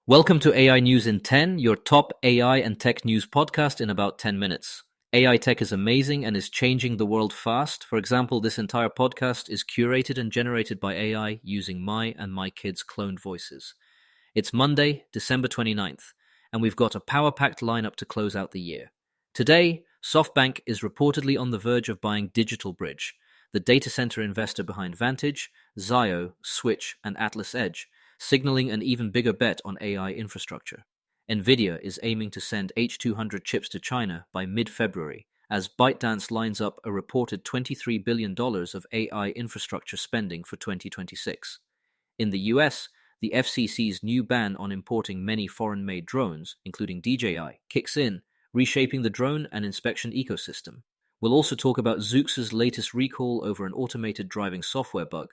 Welcome to AI News in 10, your top AI and tech news podcast in about 10 minutes. AI tech is amazing and is changing the world fast. For example, this entire podcast is curated and generated by AI using my and my kids' cloned voices. It's Monday, December 29th, and we've got a power-packed lineup to close out the year. Today, SoftBank is reportedly on the verge of buying DigitalBridge, the data center investor behind Vantage, Zio, Switch, and Atlas Edge, signaling an even bigger bet on AI infrastructure. Nvidia is aiming to send H200 chips to China by mid-February, as ByteDance lines up a reported $23 billion of AI infrastructure spending for 2026. In the US, the FCC's new ban on importing many foreign-made drones, including DJI, kicks in, reshaping the drone and inspection ecosystem. We'll also talk about Zoox's latest recall over an automated driving software bug,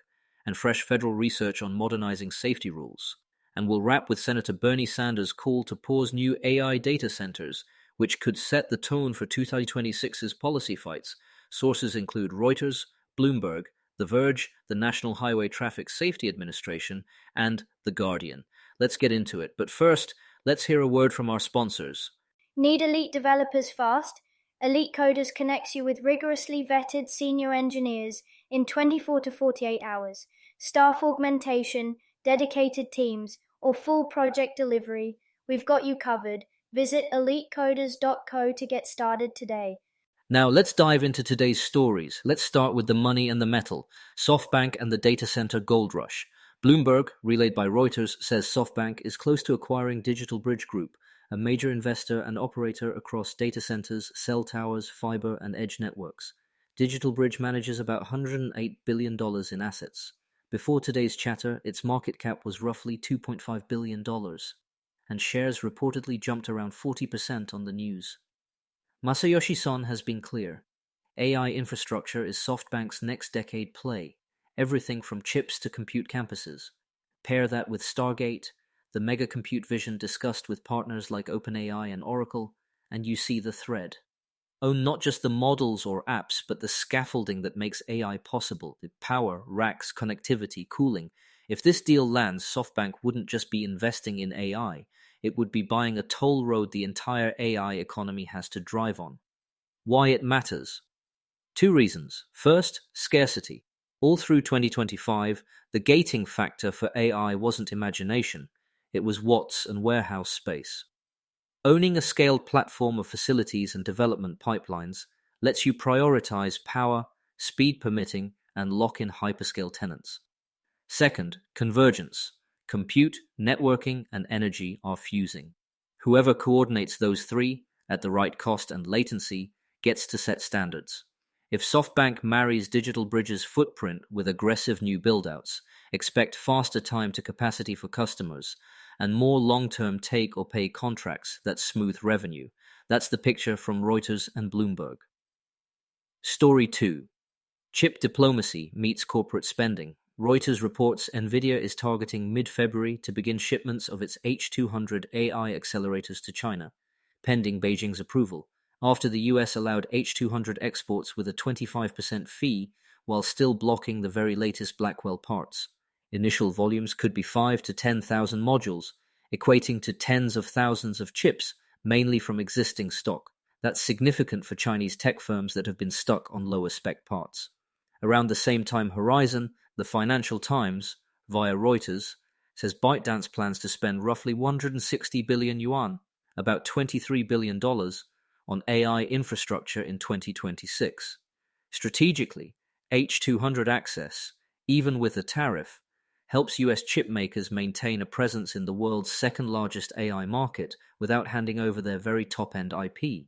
and fresh federal research on modernizing safety rules. And we'll wrap with Senator Bernie Sanders' call to pause new AI data centers, which could set the tone for 2026's policy fights. Sources include Reuters, Bloomberg, The Verge, the National Highway Traffic Safety Administration, and The Guardian. Let's get into it, but first, let's hear a word from our sponsors. Need elite developers fast? Elite Coders connects you with rigorously vetted senior engineers in 24 to 48 hours. Staff augmentation, dedicated teams, or full project delivery, we've got you covered. Visit elitecoders.co to get started today. Now let's dive into today's stories. Let's start with the money and the metal, SoftBank and the data center gold rush. Bloomberg, relayed by Reuters, says SoftBank is close to acquiring DigitalBridge Group, a major investor and operator across data centers, cell towers, fiber, and edge networks. DigitalBridge manages about $108 billion in assets. Before today's chatter, its market cap was roughly $2.5 billion, and shares reportedly jumped around 40% on the news. Masayoshi Son has been clear. AI infrastructure is SoftBank's next decade play, everything from chips to compute campuses. Pair that with Stargate, the mega compute vision discussed with partners like OpenAI and Oracle, and you see the thread. Own not just the models or apps, but the scaffolding that makes AI possible, the power, racks, connectivity, cooling. If this deal lands, SoftBank wouldn't just be investing in AI, it would be buying a toll road the entire AI economy has to drive on. Why it matters? Two reasons. First, scarcity. All through 2025, the gating factor for AI wasn't imagination, it was watts and warehouse space. Owning a scaled platform of facilities and development pipelines lets you prioritize power, speed permitting, and lock in hyperscale tenants. Second, convergence. Compute, networking, and energy are fusing. Whoever coordinates those three, at the right cost and latency, gets to set standards. If SoftBank marries DigitalBridge's footprint with aggressive new buildouts, expect faster time to capacity for customers, and more long-term take-or-pay contracts that smooth revenue. That's the picture from Reuters and Bloomberg. Story 2. Chip diplomacy meets corporate spending. Reuters reports Nvidia is targeting mid-February to begin shipments of its H200 AI accelerators to China, pending Beijing's approval, after the US allowed H200 exports with a 25% fee while still blocking the very latest Blackwell parts. Initial volumes could be 5,000 to 10,000 modules, equating to tens of thousands of chips, mainly from existing stock. That's significant for Chinese tech firms that have been stuck on lower spec parts. Around the same time horizon, the Financial Times, via Reuters, says ByteDance plans to spend roughly 160 billion yuan, about $23 billion, on AI infrastructure in 2026. Strategically, H200 access, even with a tariff, helps US chip makers maintain a presence in the world's second-largest AI market without handing over their very top-end IP.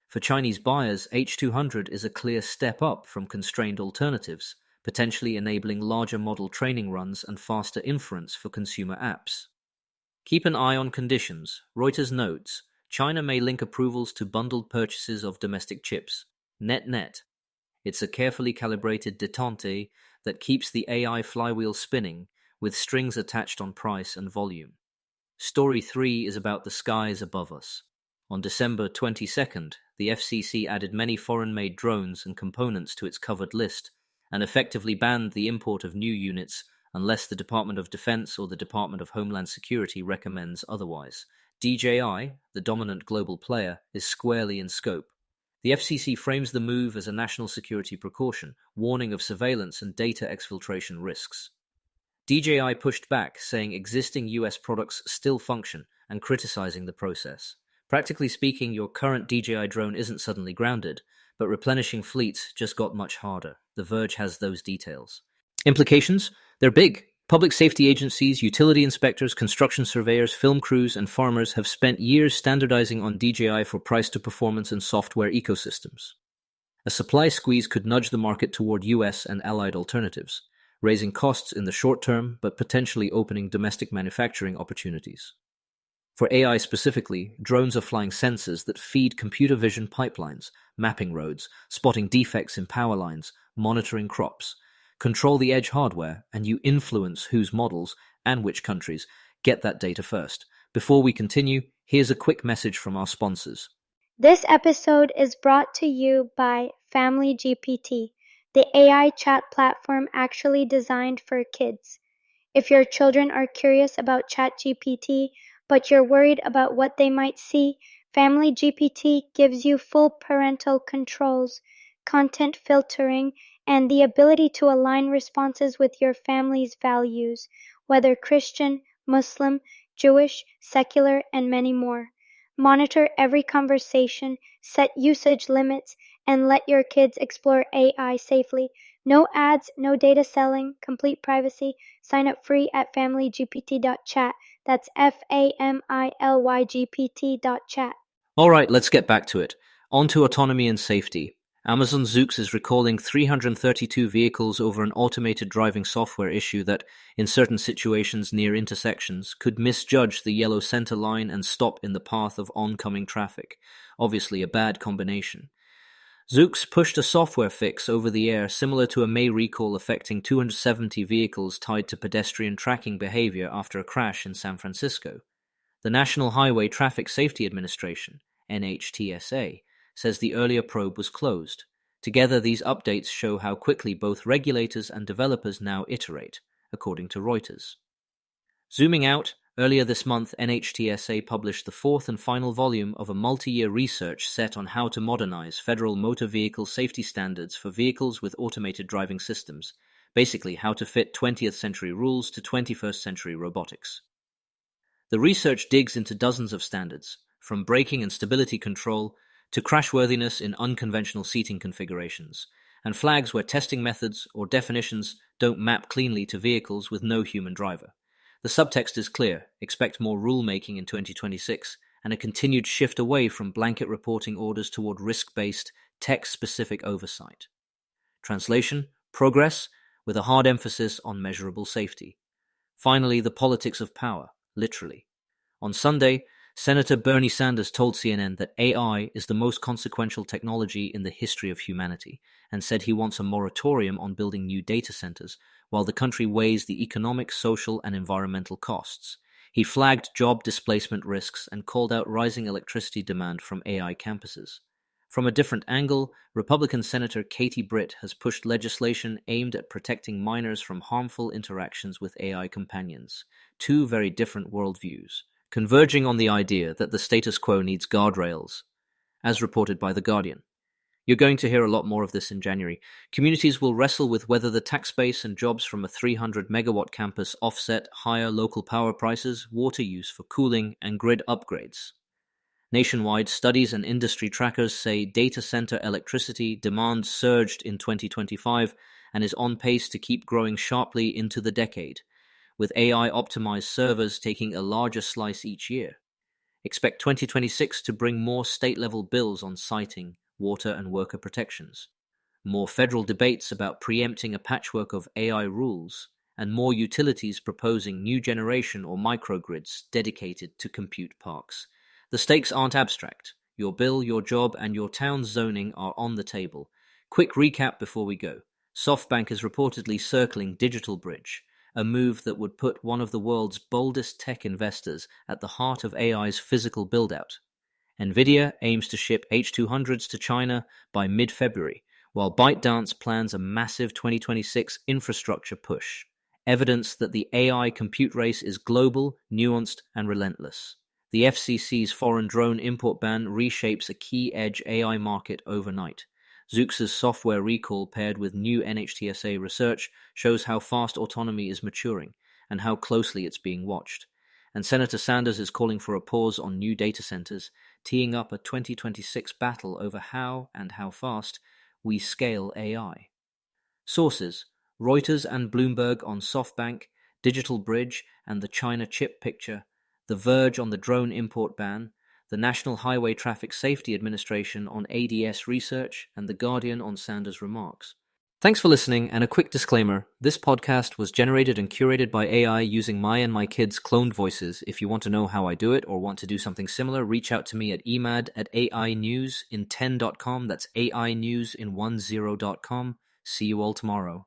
For Chinese buyers, H200 is a clear step up from constrained alternatives, potentially enabling larger model training runs and faster inference for consumer apps. Keep an eye on conditions. Reuters notes, China may link approvals to bundled purchases of domestic chips. Net-net. It's a carefully calibrated détente that keeps the AI flywheel spinning, with strings attached on price and volume. Story 3 is about the skies above us. On December 22nd, the FCC added many foreign-made drones and components to its covered list and effectively banned the import of new units unless the Department of Defense or the Department of Homeland Security recommends otherwise. DJI, the dominant global player, is squarely in scope. The FCC frames the move as a national security precaution, warning of surveillance and data exfiltration risks. DJI pushed back, saying existing US products still function, and criticizing the process. Practically speaking, your current DJI drone isn't suddenly grounded, but replenishing fleets just got much harder. The Verge has those details. Implications? They're big. Public safety agencies, utility inspectors, construction surveyors, film crews, and farmers have spent years standardizing on DJI for price to performance and software ecosystems. A supply squeeze could nudge the market toward US and allied alternatives, raising costs in the short term but potentially opening domestic manufacturing opportunities. For AI specifically, drones are flying sensors that feed computer vision pipelines, mapping roads, spotting defects in power lines, monitoring crops, control the edge hardware, and you influence whose models and which countries get that data first. Before we continue, here's a quick message from our sponsors. This episode is brought to you by Family GPT, the AI chat platform actually designed for kids. If your children are curious about ChatGPT, but you're worried about what they might see, Family GPT gives you full parental controls, content filtering, and the ability to align responses with your family's values, whether Christian, Muslim, Jewish, secular, and many more. Monitor every conversation, set usage limits, and let your kids explore AI safely. No ads, no data selling, complete privacy. Sign up free at familygpt.chat. That's FAMILYGPT.chat. All right, let's get back to it. On to autonomy and safety. Amazon Zoox is recalling 332 vehicles over an automated driving software issue that, in certain situations near intersections, could misjudge the yellow center line and stop in the path of oncoming traffic. Obviously a bad combination. Zoox pushed a software fix over the air similar to a May recall affecting 270 vehicles tied to pedestrian tracking behavior after a crash in San Francisco. The National Highway Traffic Safety Administration, NHTSA, says the earlier probe was closed. Together, these updates show how quickly both regulators and developers now iterate, according to Reuters. Zooming out, earlier this month, NHTSA published the fourth and final volume of a multi-year research set on how to modernize federal motor vehicle safety standards for vehicles with automated driving systems, basically how to fit 20th century rules to 21st century robotics. The research digs into dozens of standards, from braking and stability control to crashworthiness in unconventional seating configurations, and flags where testing methods or definitions don't map cleanly to vehicles with no human driver. The subtext is clear: expect more rulemaking in 2026 and a continued shift away from blanket reporting orders toward risk-based, tech-specific oversight. Translation: progress, with a hard emphasis on measurable safety. Finally, the politics of power, literally. On Sunday, Senator Bernie Sanders told CNN that AI is the most consequential technology in the history of humanity, and said he wants a moratorium on building new data centers while the country weighs the economic, social, and environmental costs. He flagged job displacement risks and called out rising electricity demand from AI campuses. From a different angle, Republican Senator Katie Britt has pushed legislation aimed at protecting minors from harmful interactions with AI companions. Two very different worldviews, converging on the idea that the status quo needs guardrails, as reported by The Guardian. You're going to hear a lot more of this in January. Communities will wrestle with whether the tax base and jobs from a 300-megawatt campus offset higher local power prices, water use for cooling, and grid upgrades. Nationwide, studies and industry trackers say data center electricity demand surged in 2025 and is on pace to keep growing sharply into the decade, with AI-optimized servers taking a larger slice each year. Expect 2026 to bring more state-level bills on siting, water, and worker protections, more federal debates about preempting a patchwork of AI rules, and more utilities proposing new generation or microgrids dedicated to compute parks. The stakes aren't abstract. Your bill, your job, and your town's zoning are on the table. Quick recap before we go. SoftBank is reportedly circling DigitalBridge, a move that would put one of the world's boldest tech investors at the heart of AI's physical build-out. Nvidia aims to ship H200s to China by mid-February, while ByteDance plans a massive 2026 infrastructure push. evidence that the AI compute race is global, nuanced, and relentless. The FCC's foreign drone import ban reshapes a key edge AI market overnight. Zoox's software recall paired with new NHTSA research shows how fast autonomy is maturing and how closely it's being watched. And Senator Sanders is calling for a pause on new data centers, teeing up a 2026 battle over how and how fast we scale AI. Sources: Reuters and Bloomberg on SoftBank, DigitalBridge and the China chip picture, The Verge on the drone import ban, the National Highway Traffic Safety Administration on ADS research, and The Guardian on Sanders' remarks. Thanks for listening, and a quick disclaimer: this podcast was generated and curated by AI using my and my kids' cloned voices. If you want to know how I do it or want to do something similar, reach out to me at emad@ainewsin10.com. That's ainewsin10.com. See you all tomorrow.